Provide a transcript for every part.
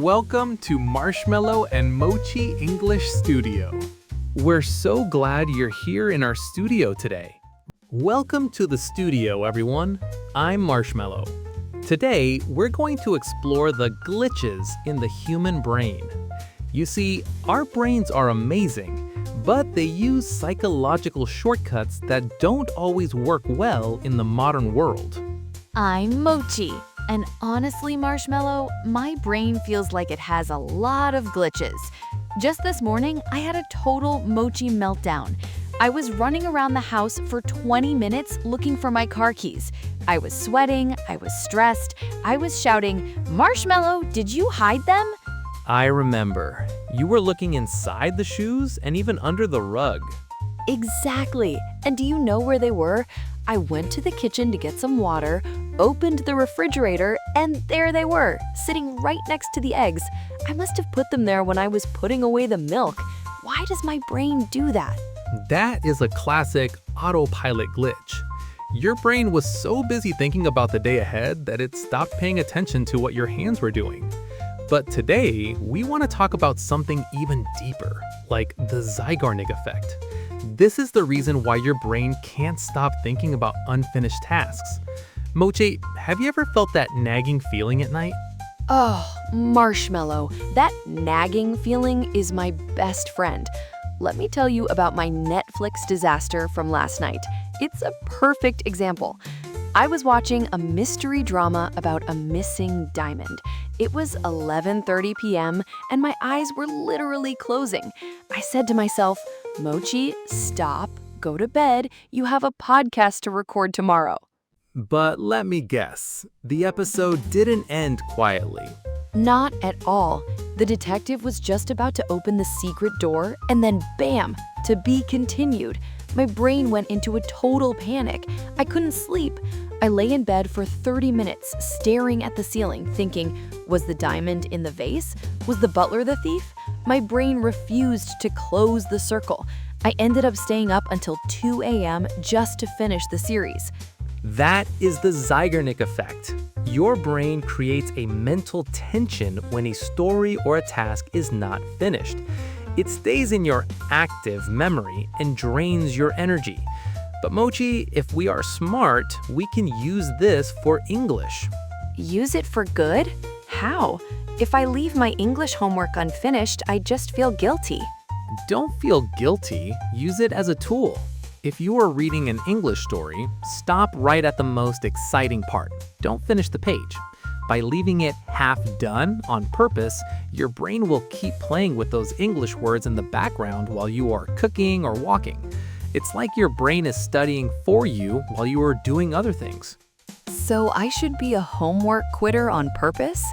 Welcome to Marshmallow and Mochi English Studio. We're so glad you're here in our studio today. Welcome to the studio, everyone. I'm Marshmallow. Today, we're going to explore the glitches in the human brain. You see, our brains are amazing, but they use psychological shortcuts that don't always work well in the modern world. I'm Mochi, and honestly, Marshmallow, my brain feels like it has a lot of glitches. Just this morning, I had a total Mochi meltdown. I was running around the house for 20 minutes looking for my car keys. I was sweating, I was stressed, I was shouting, "Marshmallow, did you hide them?" I remember. You were looking inside the shoes and even under the rug. Exactly. And do you know where they were? I went to the kitchen to get some water, opened the refrigerator, and there they were, sitting right next to the eggs. I must have put them there when I was putting away the milk. Why does my brain do that? That is a classic autopilot glitch. Your brain was so busy thinking about the day ahead that it stopped paying attention to what your hands were doing. But today, we want to talk about something even deeper, like the Zeigarnik effect. This is the reason why your brain can't stop thinking about unfinished tasks. Mochi, have you ever felt that nagging feeling at night? Oh, Marshmallow, that nagging feeling is my best friend. Let me tell you about my Netflix disaster from last night. It's a perfect example. I was watching a mystery drama about a missing diamond. It was 11:30 p.m. and my eyes were literally closing. I said to myself, "Mochi, stop, go to bed. You have a podcast to record tomorrow." But let me guess, the episode didn't end quietly. Not at all. The detective was just about to open the secret door and then bam, to be continued. My brain went into a total panic. I couldn't sleep. I lay in bed for 30 minutes, staring at the ceiling, thinking, was the diamond in the vase? Was the butler the thief? My brain refused to close the circle. I ended up staying up until 2 a.m. just to finish the series. That is the Zeigarnik effect. Your brain creates a mental tension when a story or a task is not finished. It stays in your active memory and drains your energy. But Mochi, if we are smart, we can use this for English. Use it for good? How? If I leave my English homework unfinished, I just feel guilty. Don't feel guilty. Use it as a tool. If you are reading an English story, stop right at the most exciting part. Don't finish the page. By leaving it half done on purpose, your brain will keep playing with those English words in the background while you are cooking or walking. It's like your brain is studying for you while you are doing other things. So I should be a homework quitter on purpose?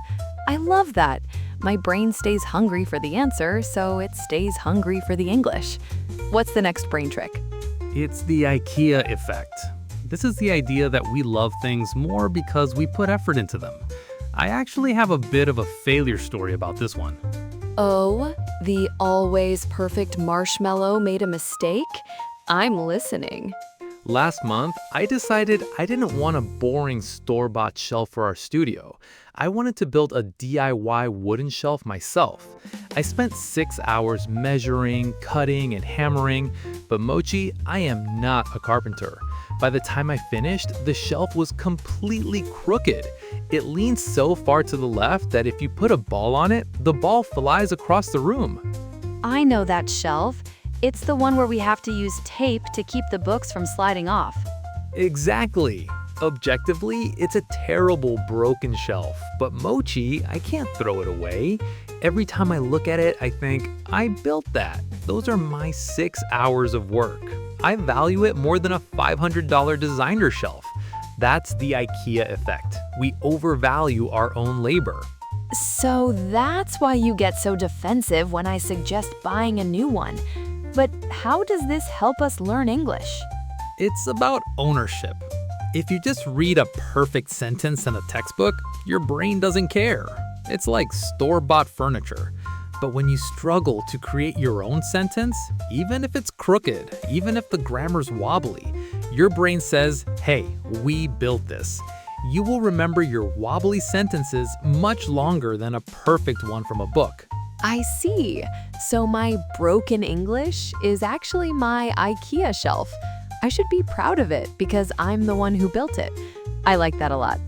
I love that. My brain stays hungry for the answer, so it stays hungry for the English. What's the next brain trick? It's the IKEA effect. This is the idea that we love things more because we put effort into them. I actually have a bit of a failure story about this one. Oh, the always perfect Marshmallow made a mistake? I'm listening. Last month, I decided I didn't want a boring store-bought shelf for our studio. I wanted to build a DIY wooden shelf myself. I spent 6 hours measuring, cutting, and hammering, but Mochi, I am not a carpenter. By the time I finished, the shelf was completely crooked. It leans so far to the left that if you put a ball on it, the ball flies across the room. I know that shelf. It's the one where we have to use tape to keep the books from sliding off. Exactly. Objectively, it's a terrible broken shelf, but Mochi, I can't throw it away. Every time I look at it, I think, I built that. Those are my 6 hours of work. I value it more than a $500 designer shelf. That's the IKEA effect. We overvalue our own labor. So that's why you get so defensive when I suggest buying a new one. But how does this help us learn English? It's about ownership. If you just read a perfect sentence in a textbook, your brain doesn't care. It's like store-bought furniture. But when you struggle to create your own sentence, even if it's crooked, even if the grammar's wobbly, your brain says, hey, we built this. You will remember your wobbly sentences much longer than a perfect one from a book. I see. So my broken English is actually my IKEA shelf. I should be proud of it because I'm the one who built it. I like that a lot.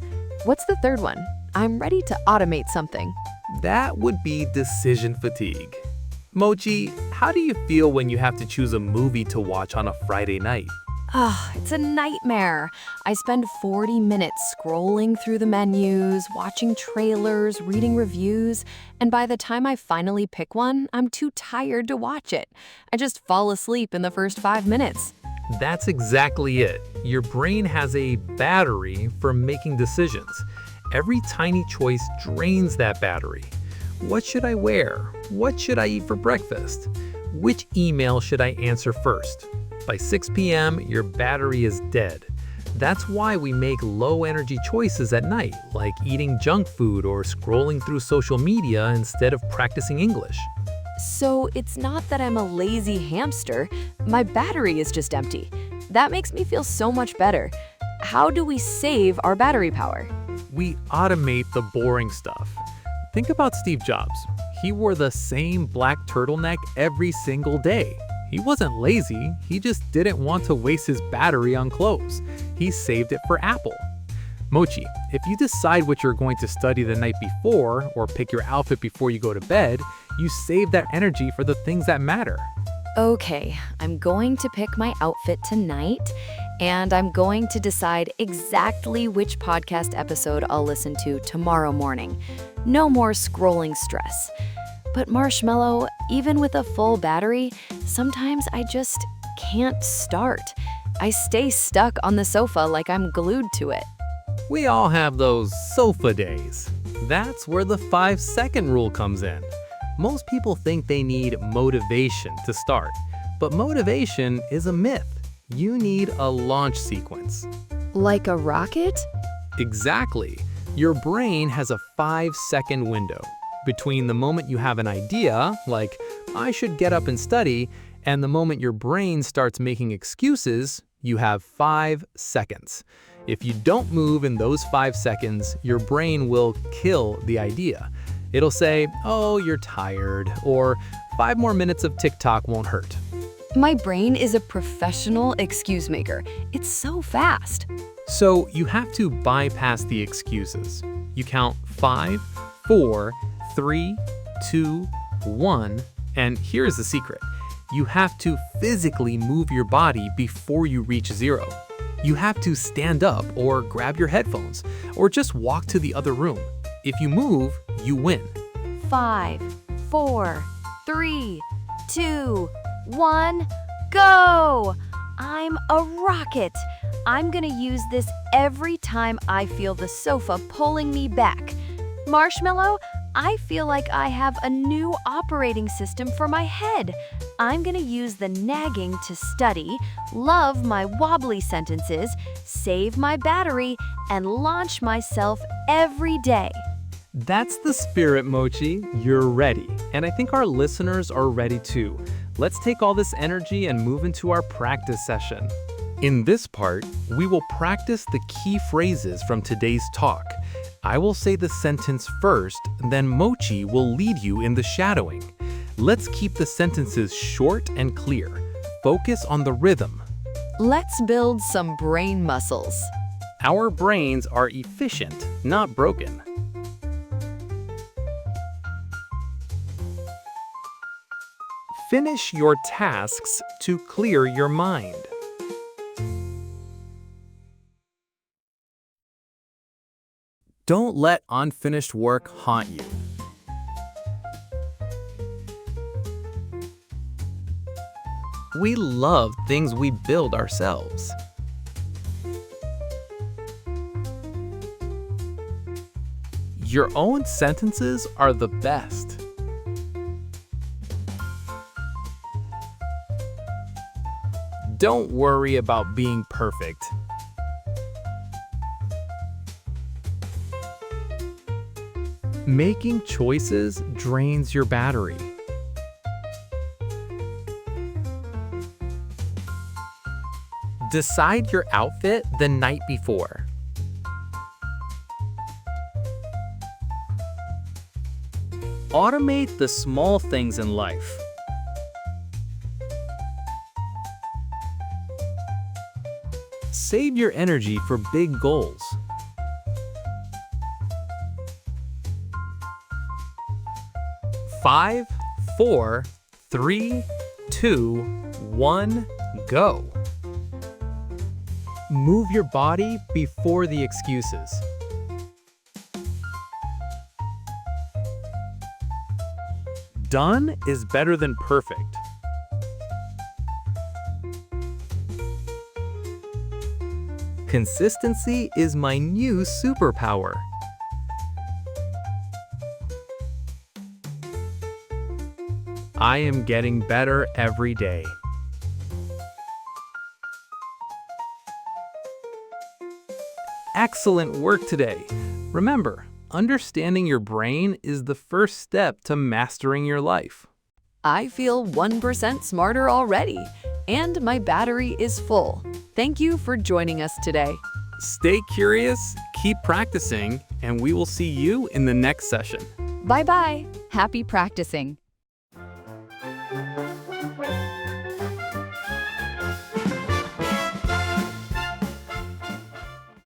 What's the third one? I'm ready to automate something. That would be decision fatigue. Mochi, how do you feel when you have to choose a movie to watch on a Friday night? It's a nightmare. I spend 40 minutes scrolling through the menus, watching trailers, reading reviews, and by the time I finally pick one, I'm too tired to watch it. I just fall asleep in the first 5 minutes. That's exactly it. Your brain has a battery for making decisions. Every tiny choice drains that battery. What should I wear? What should I eat for breakfast? Which email should I answer first? By 6 p.m., your battery is dead. That's why we make low-energy choices at night, like eating junk food or scrolling through social media instead of practicing English. So it's not that I'm a lazy hamster. My battery is just empty. That makes me feel so much better. How do we save our battery power? We automate the boring stuff. Think about Steve Jobs. He wore the same black turtleneck every single day. He wasn't lazy, he just didn't want to waste his battery on clothes. He saved it for Apple. Mochi, if you decide what you're going to study the night before or pick your outfit before you go to bed, you save that energy for the things that matter. Okay, I'm going to pick my outfit tonight, and I'm going to decide exactly which podcast episode I'll listen to tomorrow morning. No more scrolling stress. But Marshmallow, even with a full battery, sometimes I just can't start. I stay stuck on the sofa like I'm glued to it. We all have those sofa days. That's where the 5-second rule comes in. Most people think they need motivation to start, but motivation is a myth. You need a launch sequence. Like a rocket? Exactly. Your brain has a 5-second window between the moment you have an idea, like, I should get up and study, and the moment your brain starts making excuses, you have 5 seconds. If you don't move in those 5 seconds, your brain will kill the idea. It'll say, oh, you're tired, or 5 more minutes of TikTok won't hurt. My brain is a professional excuse maker. It's so fast. So you have to bypass the excuses. You count 5, 4, 3, 2, 1, and here's the secret. You have to physically move your body before you reach 0. You have to stand up or grab your headphones or just walk to the other room. If you move, you win. 5, 4, 3, 2, 1, go! I'm a rocket. I'm gonna use this every time I feel the sofa pulling me back. Marshmallow, I feel like I have a new operating system for my head. I'm gonna use the nagging to study, love my wobbly sentences, save my battery, and launch myself every day. That's the spirit, Mochi. You're ready. And I think our listeners are ready too. Let's take all this energy and move into our practice session. In this part, we will practice the key phrases from today's talk. I will say the sentence first, then Mochi will lead you in the shadowing. Let's keep the sentences short and clear. Focus on the rhythm. Let's build some brain muscles. Our brains are efficient, not broken. Finish your tasks to clear your mind. Don't let unfinished work haunt you. We love things we build ourselves. Your own sentences are the best. Don't worry about being perfect. Making choices drains your battery. Decide your outfit the night before. Automate the small things in life. Save your energy for big goals. Five, four, three, two, one, go. Move your body before the excuses. Done is better than perfect. Consistency is my new superpower. I am getting better every day. Excellent work today. Remember, understanding your brain is the first step to mastering your life. I feel 1% smarter already, and my battery is full. Thank you for joining us today. Stay curious, keep practicing, and we will see you in the next session. Bye-bye. Happy practicing.